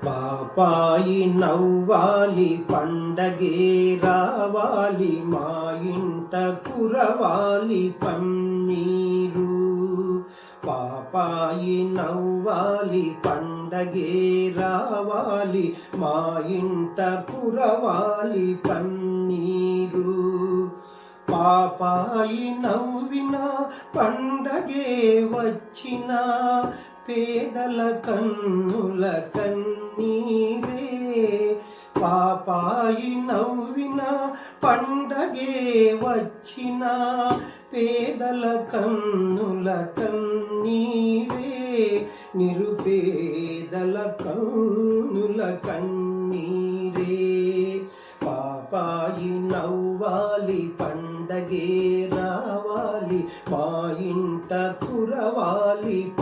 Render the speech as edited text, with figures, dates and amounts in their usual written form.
పాపాయి నవ్వాలి పండగే రావాలి మా ఇంట కురవాలి పన్నీరు. పాపాయి నవ్వాలి పండగే రావాలి మా ఇంట కురవాలి పన్నీరు. పాపాయి నవ్విన పండగే వచ్చిన పేదల కన్నుల కన్నీరే. పాపాయి నవ్విన పండగే వచ్చిన పేదల కన్నుల కన్నీరే. నిరుపేదల కన్నుల కన్నీరే. పాపాయి నవ్వాలి పండగే రావాలి మా ఇంట కురవాలి